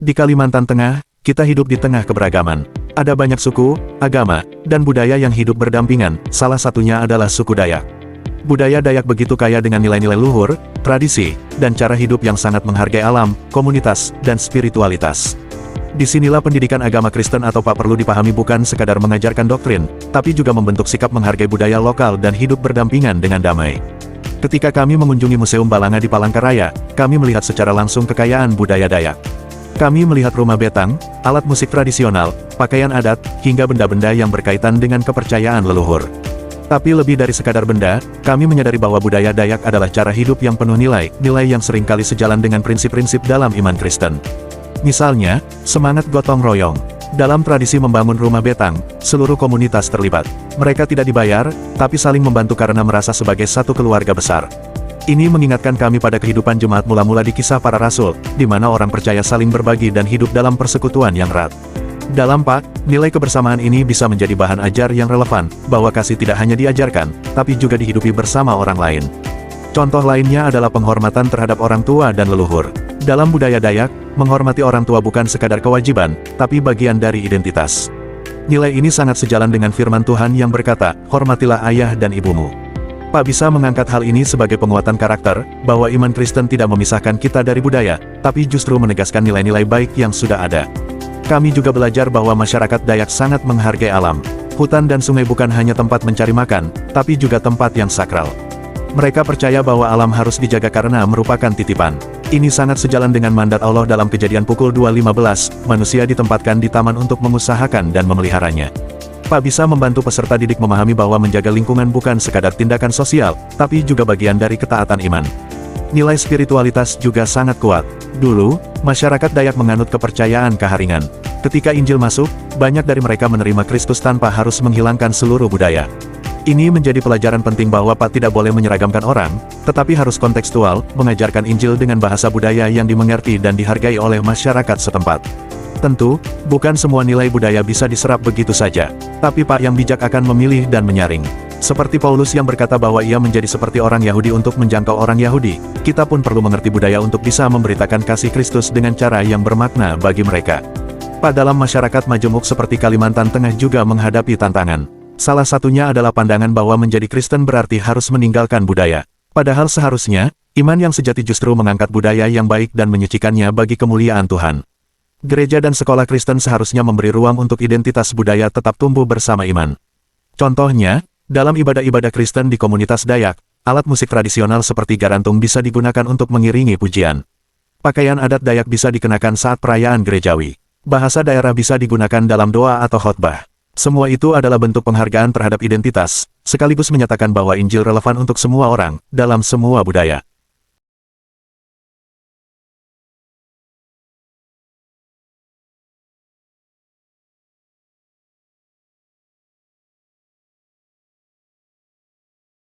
Di Kalimantan Tengah, kita hidup di tengah keberagaman. Ada banyak suku, agama, dan budaya yang hidup berdampingan, salah satunya adalah suku Dayak. Budaya Dayak begitu kaya dengan nilai-nilai luhur, tradisi, dan cara hidup yang sangat menghargai alam, komunitas, dan spiritualitas. Disinilah pendidikan agama Kristen atau Pak perlu dipahami bukan sekadar mengajarkan doktrin, tapi juga membentuk sikap menghargai budaya lokal dan hidup berdampingan dengan damai. Ketika kami mengunjungi Museum Balanga di Palangkaraya, kami melihat secara langsung kekayaan budaya Dayak. Kami melihat rumah betang, alat musik tradisional, pakaian adat, hingga benda-benda yang berkaitan dengan kepercayaan leluhur. Tapi lebih dari sekadar benda, kami menyadari bahwa budaya Dayak adalah cara hidup yang penuh nilai yang seringkali sejalan dengan prinsip-prinsip dalam iman Kristen. Misalnya, semangat gotong royong. Dalam tradisi membangun rumah betang, seluruh komunitas terlibat. Mereka tidak dibayar, tapi saling membantu karena merasa sebagai satu keluarga besar. Ini mengingatkan kami pada kehidupan jemaat mula-mula di Kisah Para Rasul, di mana orang percaya saling berbagi dan hidup dalam persekutuan yang erat. Dalam Pak, nilai kebersamaan ini bisa menjadi bahan ajar yang relevan, bahwa kasih tidak hanya diajarkan, tapi juga dihidupi bersama orang lain. Contoh lainnya adalah penghormatan terhadap orang tua dan leluhur. Dalam budaya Dayak, menghormati orang tua bukan sekadar kewajiban, tapi bagian dari identitas. Nilai ini sangat sejalan dengan firman Tuhan yang berkata, "Hormatilah ayah dan ibumu." Pak bisa mengangkat hal ini sebagai penguatan karakter, bahwa iman Kristen tidak memisahkan kita dari budaya, tapi justru menegaskan nilai-nilai baik yang sudah ada. Kami juga belajar bahwa masyarakat Dayak sangat menghargai alam. Hutan dan sungai bukan hanya tempat mencari makan, tapi juga tempat yang sakral. Mereka percaya bahwa alam harus dijaga karena merupakan titipan. Ini sangat sejalan dengan mandat Allah dalam Kejadian pukul 2:15, manusia ditempatkan di taman untuk mengusahakan dan memeliharanya. Pak bisa membantu peserta didik memahami bahwa menjaga lingkungan bukan sekadar tindakan sosial, tapi juga bagian dari ketaatan iman. Nilai spiritualitas juga sangat kuat. Dulu, masyarakat Dayak menganut kepercayaan keharingan. Ketika Injil masuk, banyak dari mereka menerima Kristus tanpa harus menghilangkan seluruh budaya. Ini menjadi pelajaran penting bahwa Pak tidak boleh menyeragamkan orang, tetapi harus kontekstual, mengajarkan Injil dengan bahasa budaya yang dimengerti dan dihargai oleh masyarakat setempat. Tentu, bukan semua nilai budaya bisa diserap begitu saja. Tapi Pak yang bijak akan memilih dan menyaring. Seperti Paulus yang berkata bahwa ia menjadi seperti orang Yahudi untuk menjangkau orang Yahudi, kita pun perlu mengerti budaya untuk bisa memberitakan kasih Kristus dengan cara yang bermakna bagi mereka. Pak dalam masyarakat majemuk seperti Kalimantan Tengah juga menghadapi tantangan. Salah satunya adalah pandangan bahwa menjadi Kristen berarti harus meninggalkan budaya. Padahal seharusnya, iman yang sejati justru mengangkat budaya yang baik dan menyucikannya bagi kemuliaan Tuhan. Gereja dan sekolah Kristen seharusnya memberi ruang untuk identitas budaya tetap tumbuh bersama iman. Contohnya, dalam ibadah-ibadah Kristen di komunitas Dayak, alat musik tradisional seperti garantung bisa digunakan untuk mengiringi pujian. Pakaian adat Dayak bisa dikenakan saat perayaan gerejawi. Bahasa daerah bisa digunakan dalam doa atau khotbah. Semua itu adalah bentuk penghargaan terhadap identitas, sekaligus menyatakan bahwa Injil relevan untuk semua orang, dalam semua budaya.